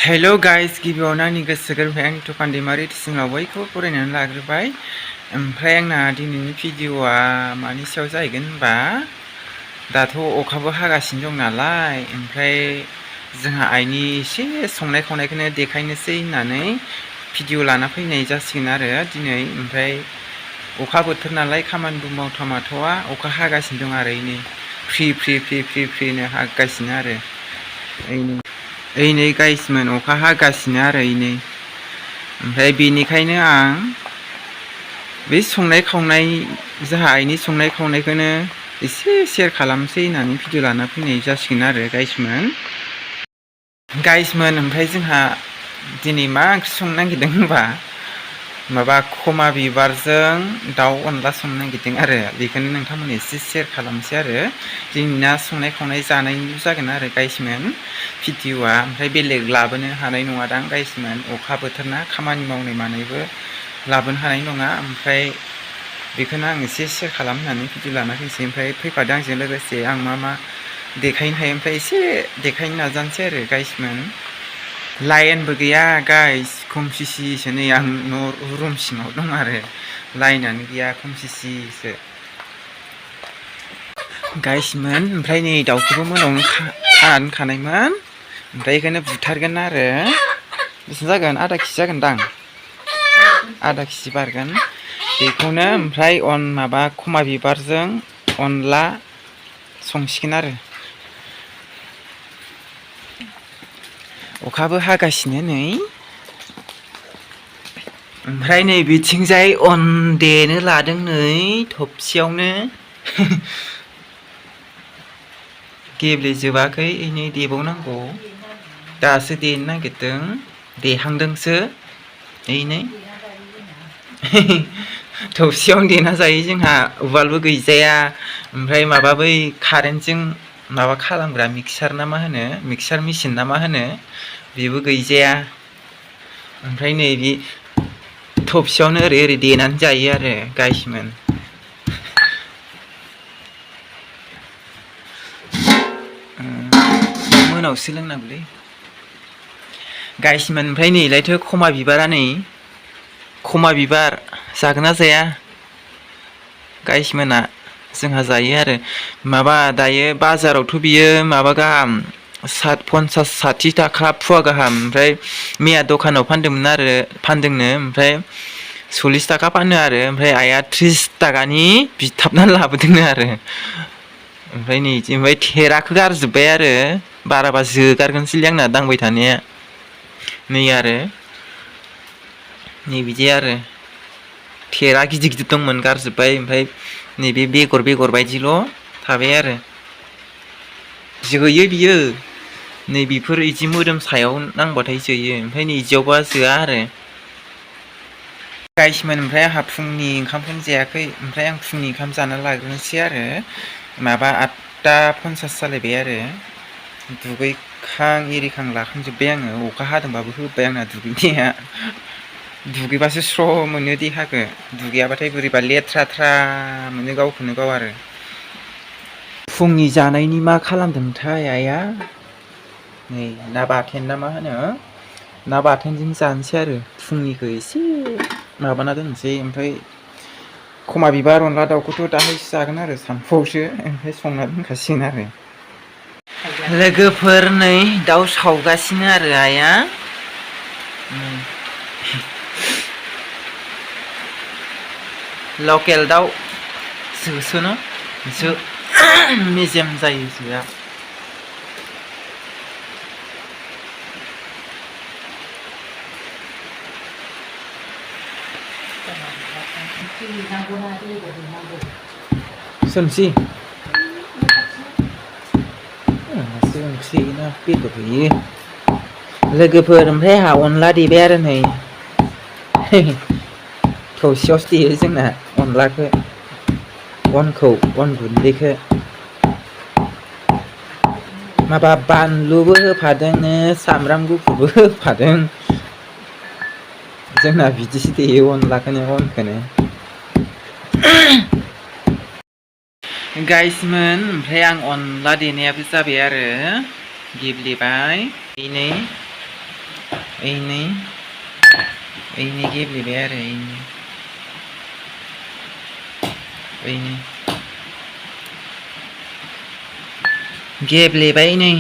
Hello guys गिबियावनो आंनि गोसो गोरबोनिफ्राय आं तुफान दैमारि सिङाव बयखौबो बरायनानै लाग्रोबाय। ओमफ्राय आंना दिनैनि भिडिअ'आ मानि सायाव जाहैगोन होनबा दाथ' अखाबो हागासिनो दं नालाय, ओमफ्राय जोंहा आइनि एसे संनाय खावनायखौनो देखायनोसै होननानै भिडिअ' लाना फैनाय जासिगोन आरो दिनै। ओमफ्राय अखा बोथोर नालाय खामानिबो मावथावा अखा हागासिनो दं आरो नै फ्रिनो हागासिनो आरो नै गाइसमोन अखा हागासिनो आरो नै। ओमफ्राय बेनिखायनो आं बे संनाय खावनाय जोंहा आइनि संनाय खावनायखौनो एसे शेयार खालामसै होननानै भिडिअ' लाना फैनाय जासिगोन आरो गाइसमोन। ओमफ्राय जोंहा दिनै मा ओंख्रि संनो नागिरदों होनबा माबा खमा बिबारजों दाउ अनला संनो नागिरदों आरो बेखौनो नोंथांमोननो एसे शेयार खालामसै आरो जोंना संनाय खावनाय जानायनिल' जागोन आरो गाइसमोन भिडिअ'आ। ओमफ्राय बेलेग लाबोनो हानाय नङादां गाइसमोन, अखा बोथोर ना खामानि मावनाय मानायबो लाबोनो हानाय नङा। ओमफ्राय बेखौनो आं एसे शेयार खालाम होननानै भिडिअ' लाना फैनोसै। ओमफ्राय फैफादों आंजों लोगोसे आं मा देखायनो हायो ओमफ्राय एसे देखायनो नाजानोसै आरो गाइसमोन। लाइनबो गैया गाइस, खोमसिसो नै आं न' रुम सिङाव दं आरो लाइनानो गैया, खोमसिसो गाइसमोन। ओमफ्राय नै दाउखौबो मोनायावनो खानानै दोनखानायमोन, ओमफ्राय बेखौनो बुथारगोन आरो बेसेबां जागोन, आधा केजि जागोनदां, आधा केजि बारगोन बेखौनो। ओमफ्राय माबा खमा बिबारजों अनला संसिगोन आरो अखाबो हागासिनो नै। ओमफ्राय नै बिथिंजाय अन देनो लादों नै थबसियावनो गेब्लेजोबाखै नै देबावनांगौ, दासो देनो नागिरदों, देहांदोंसो नै थौसियावनो देना जायो जोंहा, उवालबो गैजाया। ओमफ्राय माबा बै कारेन्टजों माबा खालामग्रा मिक्सार ना मा होनो, मिक्सार मेचिन ना मा होनो, बेबो गैजाया। ओमफ्राय नै बे थबसियावनो ओरै देनानै जायो आरो गाइसमोन। मोनावसो लोंनांगौलै गाइसमोन। ओमफ्राय नैलायथो खमा बिबारा, नै खमा बिबार जागोन ना जाया गाइसमोना? जोंहा जायो आरो माबा दायो बाजारावथ' बियो माबा गाहाम 50-60 थाखा फवा गाहाम। ओमफ्राय मैया दखानाव फानदोंनो, ओमफ्राय 40 थाखा फानो आरो। ओमफ्राय आइया 30 थाखानि बिथाबनानै लाबोदोंनो आरो। ओमफ्राय नै ओमफ्राय थेराखौ गारजोब्बाय आरो, बाराबा जोगारगोनसैलै आंना दांबाय थानाया नै आरो नै बिदि आरो थेरा गिदिर गिदिर दंमोन गारजोब्बाय। ओमफ्राय नैबे बेगर बायदिल' थाबाय आरो जोयो बियो नै बेफोर इदि मोदोम सायाव नांबाथाय जोयो, ओमफ्राय नै इदियावबा जोआ आरो गाइसमोन। ओमफ्राय आंहा फुंनि ओंखामखौनो जायाखै, ओमफ्राय आं फुंनि ओंखाम जाना लाग्रोनोसै आरो माबा 8:50 जालायबाय आरो दुगैखां एरिखां लाखांजोब्बाय आङो, अखा हादोंबाबो होबाय आंना दुगैनाया, दुगैबासो स्र' मोनो देहाखौ, दुगैयाबाथाय बोरैबा लेथ्रा मोनो गावखौनो गाव आरो। फुंनि जानायनि मा खालामदोंथाय आइया, नै ना बाथोन ना मा होनो, ना बाथोनजों जानोसै आरो फुंनिखौ एसे माबाना दोननोसै। ओमफ्राय खमा बिबार अनला दाउखौथ' दाहायसो जागोन आरो सानफुआवसो, ओमफ्राय संना दोनखासिगोन आरो लोगोफोर। नै दाउ सावगासिनो आरो आइया, लकेल दाउ जोसोनो मेजेम जायो जोआ। सोमसि ओंख्रि ना बेदर होयो लोगोफोर। ओमफ्राय आंहा अनला देबाय आरो नै थौसियावसो देयो जोंना अनलाखौ, अन गुन्दैखौ माबा बानलुबो होफादोंनो, सामब्राम गुफुरबो होफादों, जोंना बिदिसो देयो अनलाखौनो, अनखौनो गाइसमोन। ओमफ्राय आं अनला देनायाबो जाबाय आरो गेब्लेबाय नै एनै गेब्लेबाय आरो एनै गेब्लेबाय नै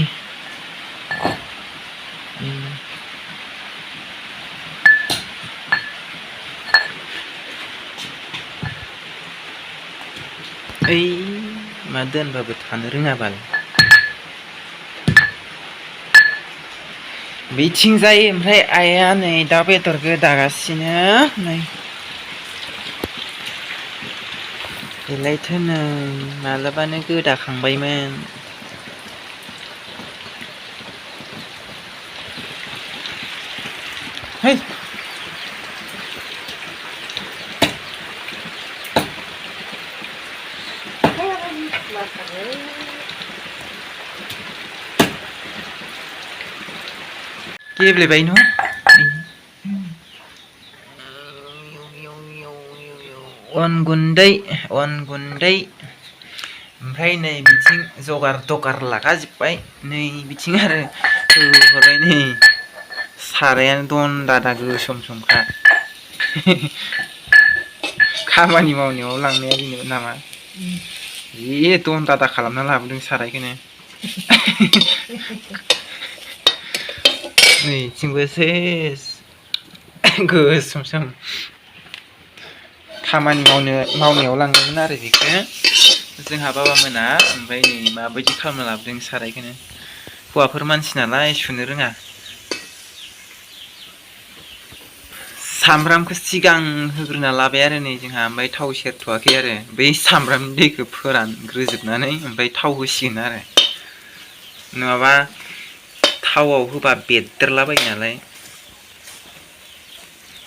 ओइ मा दोनबाबो थानो रोङा बाल बिथिंजाय ओमफ्राय आइया नै दाउ बेदर गोदागासिनो नै बेलायथो नै मालाबानो गोदाखांबायमोन है गेब्लेबाय न' अन गुन्दै ओमफ्राय नै बिथिं जगार दगार लागाजोब्बाय नै बिथिं आरो होहरबाय नै सारायानो दन दादा गोसोम सोमखा खामानि मावनायाव लांनाया बेनो नामा ए दन दादा खालामना लाबोदों सारायखौनो नै थिंबो सेस गोसोम सोम खामानि मावनायाव लांदोंमोन आरो बेखौ जोंहा बाबामोना ओमफ्राय नै माबायदि खालामना लाबोदों सारायखौनो हौवाफोर मानसि नालाय सुनो रोङा सामब्रामखौ सिगां होग्रोना लाबाय आरो नै जोंहा ओमफ्राय थाव सेरथ'वाखै आरो बै सामब्रामनि दैखौ फोरानग्रोजोबनानै ओमफ्राय थाव होसिगोन आरो नङाबा थावआव होबा बेरदेरलाबायो नालाय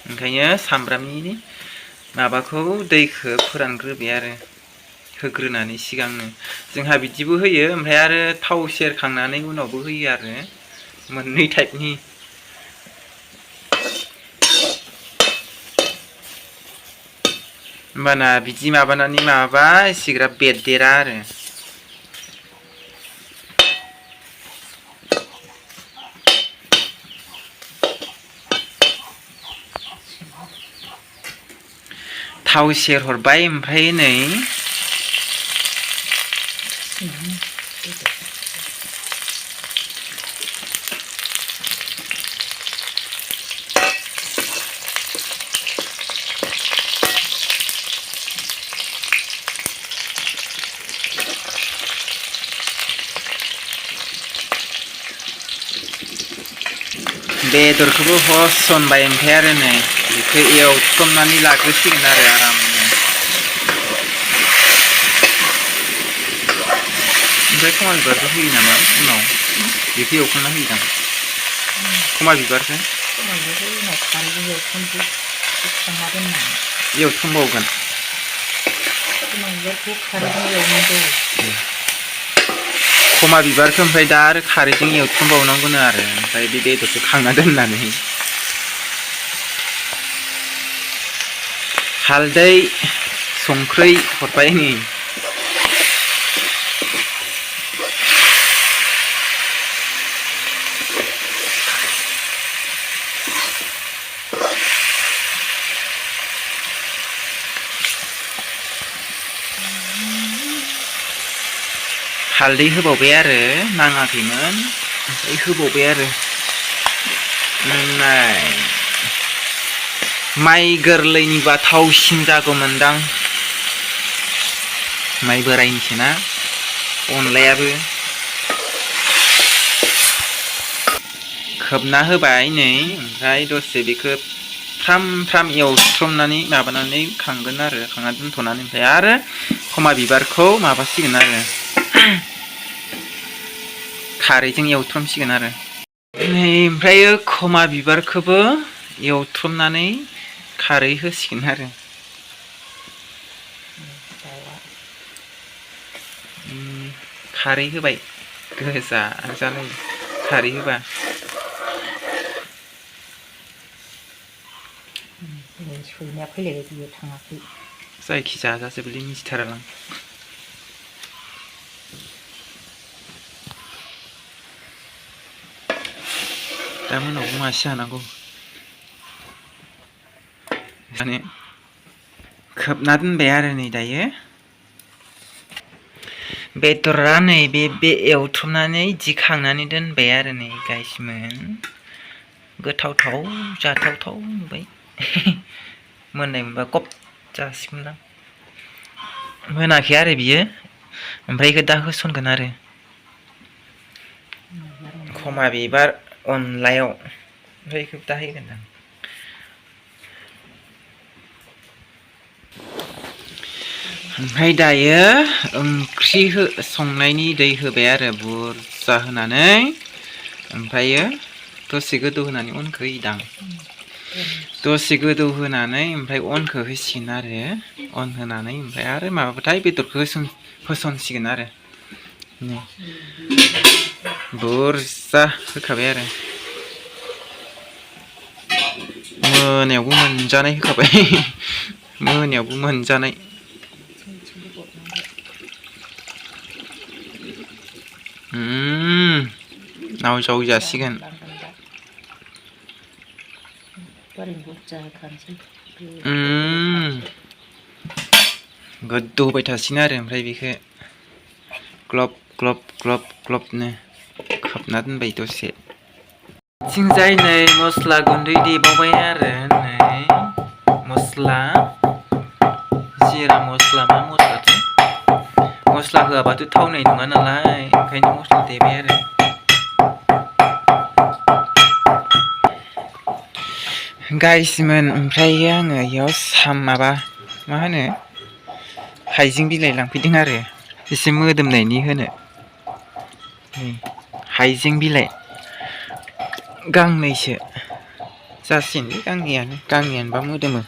ओंखायनो सामब्रामनि माबाखौ दैखौ फोरानग्रोबाय आरो होग्रोनानै सिगांनो जोंहा बिदिबो होयो ओमफ्राय आरो थाव सेरखांनानै उनावबो होयो आरो मोननै टाइपनि होमबाना बिदि माबानानै माबाबा एसेग्राब बेरदेरा आरो थाव सेरहरबाय ओमफ्राय नै बेदरखौबो होसनबाय ओमफ्राय आरो नै बेखौ एवथ्रमनानै लाग्रोसिगोन आरो आरामनो ओमफ्राय खमा बिबारखौ होयो नामा उनाव बेखौ एवखांना होयोदां खमा बिबारखौ एवथ्रमबावगोन खमा बिबारखौ ओमफ्राय दा आरो खारैजों एवथ्रमबावनांगौनो आरो ओमफ्राय बे बेदरखौ खांना दोननानै हालदै संख्रै हरबाय नै हालदै होबावबाय आरो नाङाखैमोन ओमफ्राय होबावबाय आरो नाय माइ गोरलैनिबा थावसिन जागौमोनदां माइ बोरायनिसोना अनलायाबो खोबना होबाय नै ओमफ्राय दसे बेखौ फ्राम एवथ्रमनानै माबानानै खांगोन आरो खांना दोनथ'नानै ओमफ्राय आरो खमा बिबारखौ माबासिगोन आरो खारैजों एवथ्रमसिगोन आरो नै ओमफ्राय खमा बिबारखौबो एवथ्रमनानै खारै होसिगोन आरो खारै होबाय गोजा जालायो खारै होबा सैनाया फैलायबाय बियो थाङाखै जायखि जाजाजोबोलै मिथिथारालां दा मोनायाव मासे जानांगौ माने खोबना दोनबाय आरो नै दायो बेदरा नै बे एवथुमनानै दिखांनानै दोनबाय आरो नै गाइसमोन गोथावथाव जाथावथाव नुबाय मोननाय मोनबा कब जासिगोनदां मोनाखै आरो बियो ओमफ्राय इखो दा होसनगोन आरो खमा बिबार अनलायाव ओमफ्राय इखौ दा होगोनदां ओमफ्राय दायो ओंख्रि संनायनि दै होबाय आरो बुरजा होनानै ओमफ्रायो दसे गोदौ होनानै अनखौ होयोदां दसे गोदौ होनानै ओमफ्राय अनखौ होसिगोन आरो अन होनानै ओमफ्राय आरो माबाबाथाय बेदरखौ होसनसिगोन आरो बुरजा होखाबाय आरो मोनायावबो मोनजानाय होखाबाय मोनायावबो मोनजानाय नाव जाव जासिगोन गोदौ होबाय थासिगोन आरो ओमफ्राय बेखौ ग्लब ग्लब ग्लब ग्लबनो खोबना दोनबाय दसे थिंजाय नै मस्ला गुन्दै देबावबाय आरो नै मस्ला जिरा मस्ला मा मस्लाथाय मस्ला होआबाथ' थावनाय नङा नालाय ओंखायनो मस्ला देबाय आरो गाइसमोन ओमफ्राय आङो इयाव माबा मा होनो हाइजें बिलाइ लांफैदों आरो एसे मोदोमनायनि होनो हाइजें बिलाइ गांनैसो जासिगोनलै गांनैयानोबा मोदोमो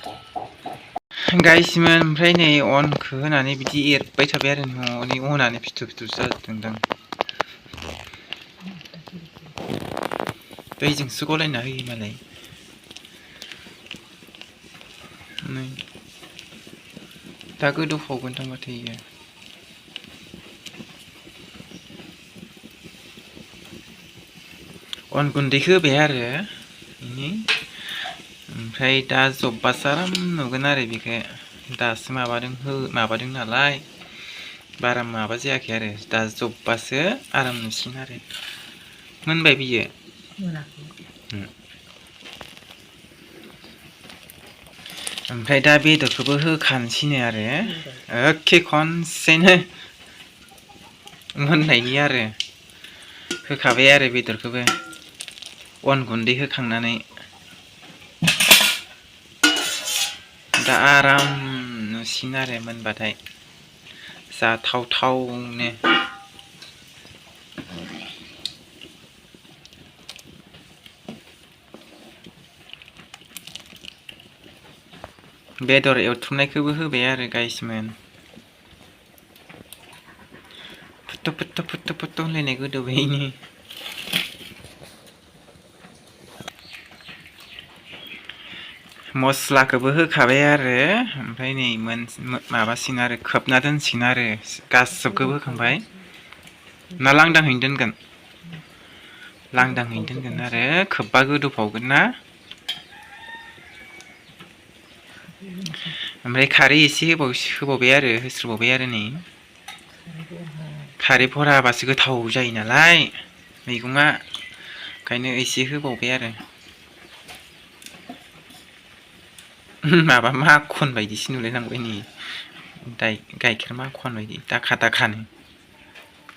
गाइसमोन ओमफ्राय नै अनखौ होनानै बिदि एरबाय थाबाय आरो न'नि अनानो फिथर फिथर जाजोबदोंदां दैजोंसो गलायना होयो मालाय नै दा गोदौफावगोनदां माथो इयो अन गुन्दैखौ होबाय आरो ओमफ्राय दा जब्बासो आराम नुगोन आरो बेखौ दासो माबादों नालाय बारा माबा जायाखै आरो दा जब्बासो आराम नुसिगोन आरो मोनबाय बियो ओमफ्राय दा बेदरखौबो होखानोसैनो आरो एखे खनसेनो मोननायनि आरो होखाबाय आरो बेदरखौबो अन गुन्दै होखांनानै दा आराम नुसिगोन आरो मोनबाथाय जाथावथावनो बेदर एवथुमनायखौबो होबाय आरो गाइसमोन फुथ' होनलायनाय गोदौबायनो मस्लाखौबो होखाबाय आरो ओमफ्राय नै माबासिगोन आरो खोबना दोनसिगोन आरो गासिबखौबो होखांबाय ना लांदांहैनो दोनगोन लांदांहैनो दोनगोन आरो खोबबा गोदौफावगोन ना ओमफ्राय खारै एसे होबावबाय आरो होस्रोबावबाय आरो नै खारै भरा होबासो गोथाव जायो नालाय मैगङा ओंखायनो एसे होबावबाय आरो माबा माखन बायदिसो नुलायलांबाय नै गाइखेर माखन बायदि दाखा दाखानो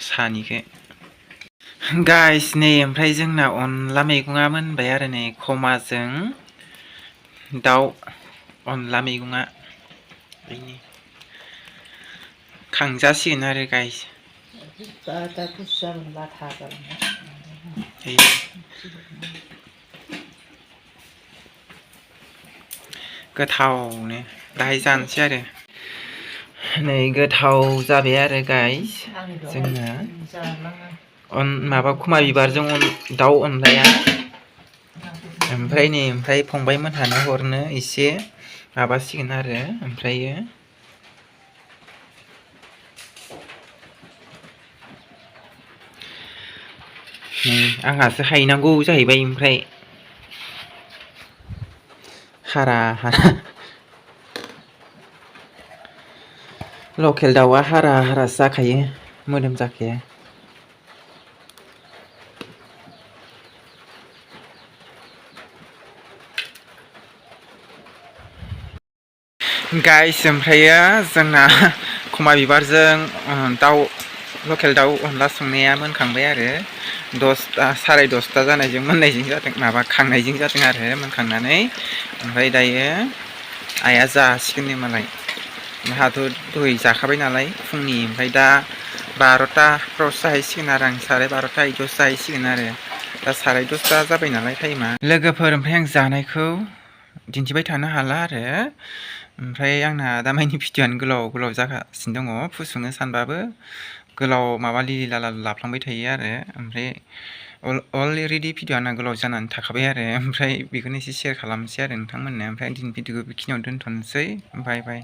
सानिखौ गाइस नै ओमफ्राय जोंना अनला मैगङा मोनबाय आरो नै खमाजों दाउ अनला मैगङा खांजासिगोन आरो गाइस गोथावनो दाहाय जानोसै आरो नै गोथाव जाबाय आरो गाइस जोंना माबा खमा बिबारजों दाउ अनलाया ओमफ्राय फंबायमोनहानो हरनो एसे माबासिगोन आरो ओमफ्रायो आंहासो हायनांगौ जाहैबाय ओमफ्राय हारा लकेल दाउआ हारा हारासो जाखायो मोदोम जाखाया। गाइस ओमफ्रायो जोंना खमा बिबारजों लकेल दाउ अनला संनाया मोनखांबाय आरो 10:30 जानायजों मोननायजों जादों माबा खांनायजों जादों आरो मोनखांनानै ओमफ्राय दायो आइया जासिगोननो मालाय आंहाथ' दहाय जाखाबाय नालाय फुंनि ओमफ्राय दा 12:00फ्रावसो जाहैसिगोन आरो आं 12:30 बिदियावसो जाहैसिगोन आरो दा 10:30 जाबाय नालाय टाइमा। लोगोफोर ओमफ्राय आं जानायखौ दिन्थिबाय थानो हाला आरो ओमफ्राय आंना दामानि भिडिअ'आनो गोलाव जागासिनो दङ फुसुंनो सानबाबो गोलाव माबा लिलि लाला लाफ्लांबाय थायो आरो ओमफ्राय अलरेडि भिडिअ आंना गोलाव जानानै थाखाबाय आरो ओमफ्राय बेखौनो एसे शेयार खालामनोसै आरो नोंथांमोननो ओमफ्राय दिनै भिडिअखौ बेखिनियावनो दोनथ'नोसै बाय बाय।